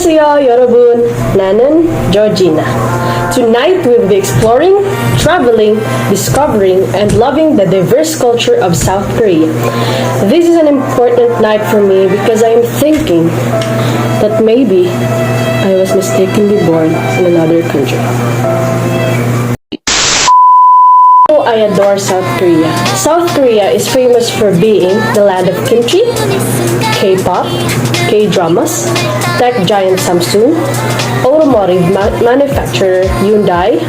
안녕하세요, 여러분. 나는 Georgina. Tonight we'll be exploring, traveling, discovering, and loving the diverse culture of South Korea. This is an important night for me because I am thinking that maybe I was mistakenly born in another country. I adore South Korea. South Korea is famous for being the land of kimchi, K-pop, K-dramas, tech giant Samsung, automotive manufacturer Hyundai,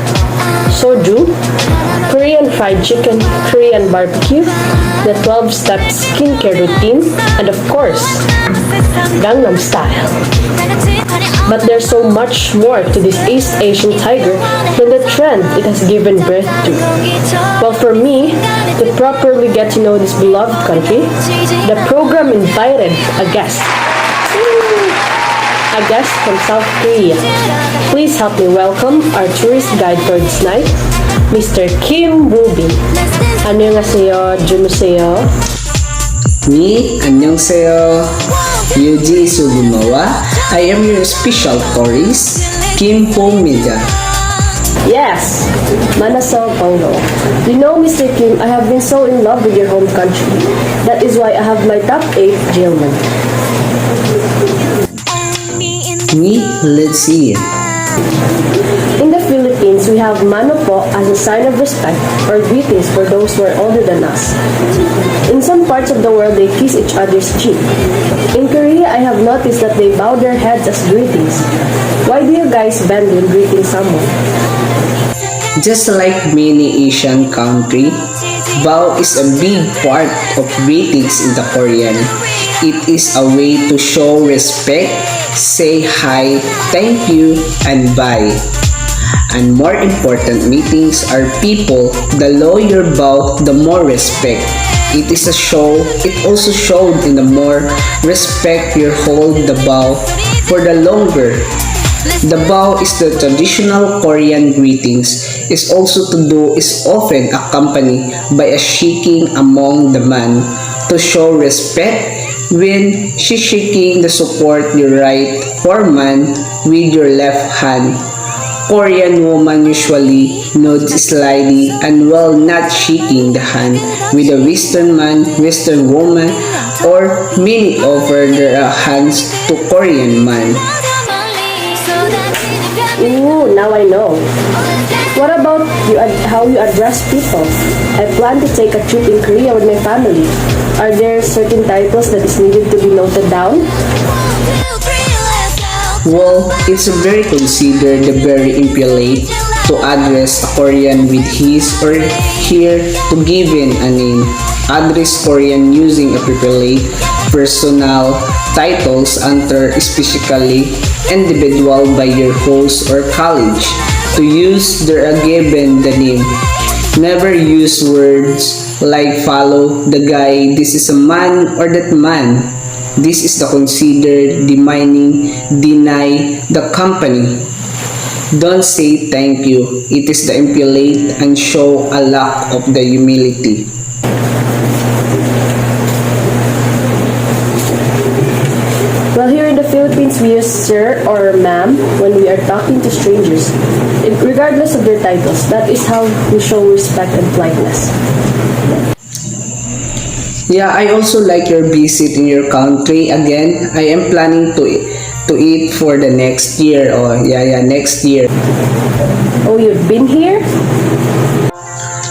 soju, Korean fried chicken, Korean barbecue, the 12-step skincare routine, and of course, Gangnam Style. But there's so much more to this East Asian tiger than the trend it has given birth to. Well, for me, to properly get to know this beloved country, the program invited a guest from South Korea. Please help me welcome our tourist guide for this night, Mr. Kim Woo-bin. 안녕하세요, 주무세요. 안녕하세요. Yuji Sugumawa. I am your special tourist, Kim Woo-bin. Yes, Manasaw Pongo. You know, Mr. Kim, I have been so in love with your home country. That is why I have my top 8 jailmen. Let's see. In the Philippines, we have mano po as a sign of respect or greetings for those who are older than us. In some parts of the world, they kiss each other's cheek. In Korea, I have noticed that they bow their heads as greetings. Why do you guys bend when greeting someone? Just like many Asian countries, bow is a big part of greetings in the Korean. It is a way to show respect, say hi, thank you, and bye. And more important meetings are people, the lower your bow, the more respect. It is a show, it also showed in the more respect you hold the bow for the longer. The bow is the traditional Korean greetings, is often accompanied by a shaking among the man to show respect. When she's shaking the support your right foreman with your left hand. Korean woman usually nods slightly and while not shaking the hand with a Western man, Western woman, or many offer their hands to Korean man. Ooh, now I know. What about how you address people? I plan to take a trip in Korea with my family. Are there certain titles that is needed to be noted down? Well, it's very considered very impolite to address a Korean with his or her to given a name. Address Korean using appropriate personal titles under specifically individual by your host or college to use their given the name. Never use words like follow the guy, this is a man or that man. This is the considered demeaning, deny the company. Don't say thank you. It is the impolite and show a lack of the humility. Well, here in the Philippines, we use sir or ma'am when we are talking to strangers, regardless of their titles. That is how we show respect and politeness. Yeah, I also like your visit in your country. Again, I am planning to eat for the next year. Oh, next year. Oh, you've been here?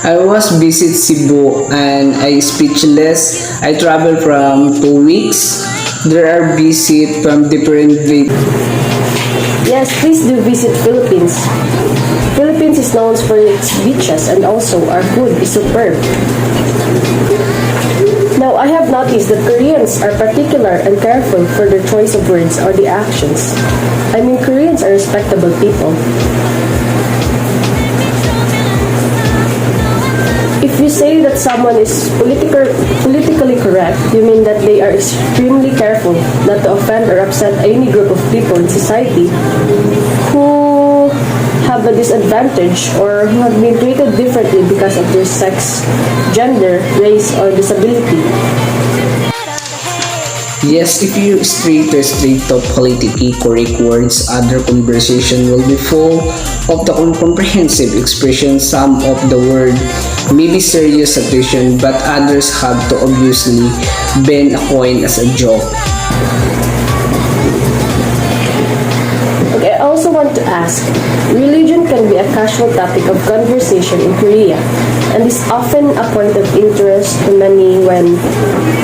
I was visit Cebu and I speechless. I traveled from 2 weeks. There are visit from different Yes, please do visit Philippines. Philippines is known for its beaches and also our food is superb. Now, I have noticed that Koreans are particular and careful for their choice of words or the actions. I mean, Koreans are respectable people. If you say that someone is politically correct, you mean that they are extremely careful not to offend or upset any group of people in society who have a disadvantage or who have been treated differently because of their sex, gender, race, or disability. Yes, if you stray to politically correct words, other conversation will be full of the comprehensive expression. Some of the word may be serious situation, but others have to obviously bend a coin as a joke. Okay, I also want to ask, religion can be a casual topic of conversation in Korea and is often a point of interest to many when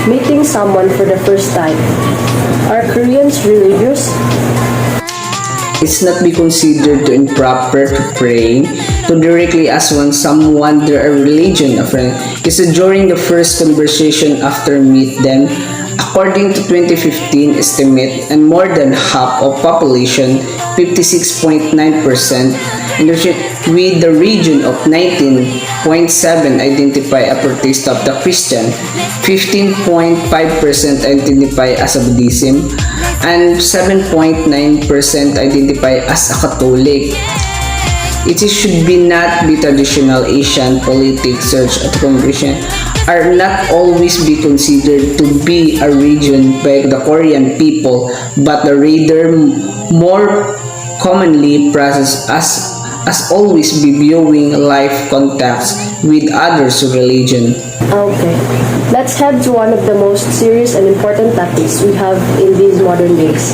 meeting someone for the first time. Are Koreans religious? It's not be considered to improper to pray to directly ask someone their religion a friend. It's during the first conversation after meet them. According to 2015 estimate, and more than half of population, 56.9%, with the region of 19.7 identify a protest of the Christian, 15.5% identify as a Buddhism, and 7.9% identify as a Catholic. It should be not be traditional Asian politics search at congregation are not always be considered to be a region by the Korean people, but rather more commonly processed as always be viewing life contacts with others' religion. Okay, let's head to one of the most serious and important topics we have in these modern days.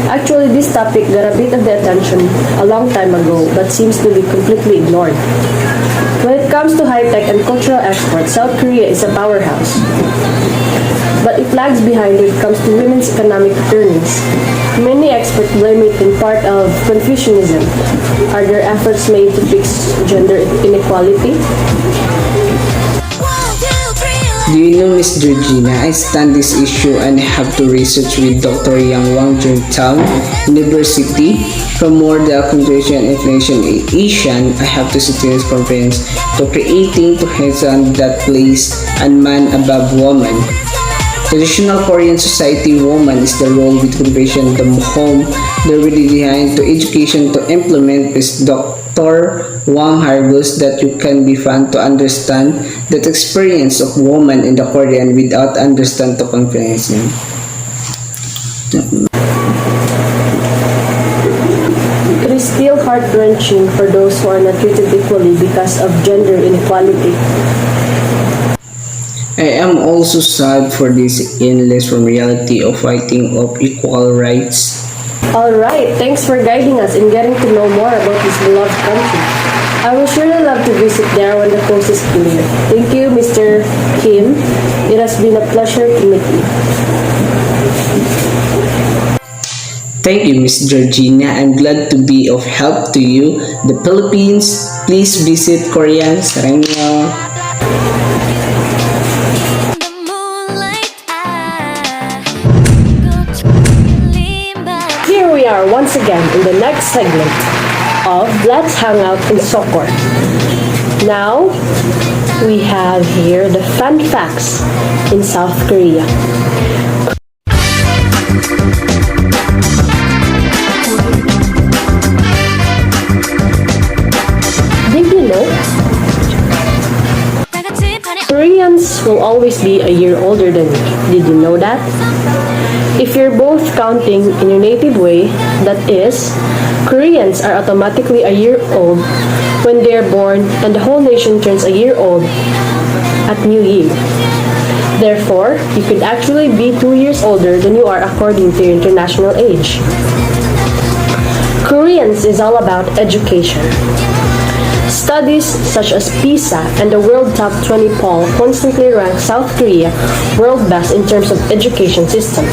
Actually, this topic got a bit of the attention a long time ago, but seems to be completely ignored. When it comes to high-tech and cultural exports, South Korea is a powerhouse. But it lags behind when it comes to women's economic earnings. Many experts blame it in part of Confucianism. Are there efforts made to fix gender inequality? Do you know, Miss Georgina, I stand this issue and have to research with Dr. Yang Wang Georgetown University from more the concentration inflation in Asian. I have to sit in this conference to creating to Hezan that place and man above woman. Traditional Korean society, woman is the role with conversion the home, the really behind to education to implement this Dr. Wang Hargus that you can be fun to understand that experience of woman in the Korean without understand to comprehension. It is still heart-wrenching for those who are not treated equally because of gender inequality. I am also sad for this endless from reality of fighting of equal rights. Alright, thanks for guiding us in getting to know more about this beloved country. I will surely love to visit there when the coast is clear. Thank you, Mr. Kim. It has been a pleasure to meet you. Thank you, Miss Georgina. I'm glad to be of help to you. The Philippines, please visit Korea. Sarangyo. Here we are once again in the next segment of Let's Hang Out in SOKOR. Now, we have here the fun facts in South Korea. Did you know? Koreans will always be a year older than you. Did you know that? If you're both counting in your native way, that is, Koreans are automatically a year old when they are born and the whole nation turns a year old at New Year. Therefore, you could actually be 2 years older than you are according to your international age. Koreans is all about education. Studies such as PISA and the World Top 20 poll constantly rank South Korea world best in terms of education system.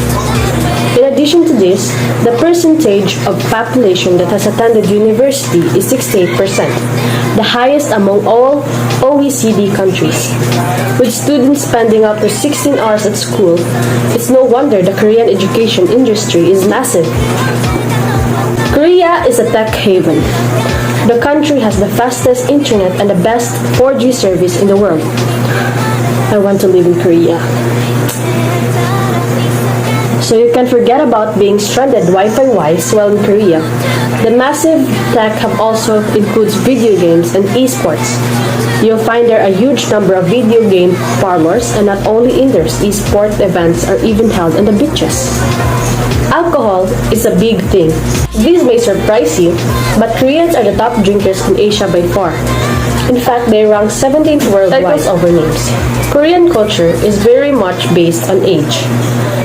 In addition to this, the percentage of population that has attended university is 68%, the highest among all OECD countries. With students spending up to 16 hours at school, it's no wonder the Korean education industry is massive. Korea is a tech haven. The country has the fastest internet and the best 4G service in the world. I want to live in Korea. So you can forget about being stranded Wi-Fi-wise while in Korea. The massive tech hub also includes video games and esports. You'll find there a huge number of video game parlors, and not only indoors, esport events are even held on the beaches. Alcohol is a big thing. These may surprise you, but Koreans are the top drinkers in Asia by far. In fact, they rank 17th worldwide over names. Korean culture is very much based on age.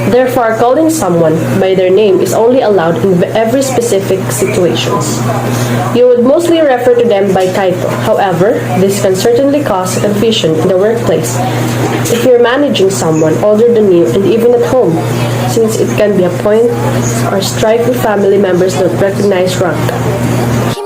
Therefore, calling someone by their name is only allowed in every specific situations. You would mostly refer to them by title. However, this can certainly cause confusion in the workplace if you're managing someone older than you and even at home, since it can be a point or strike if family members don't recognize rank.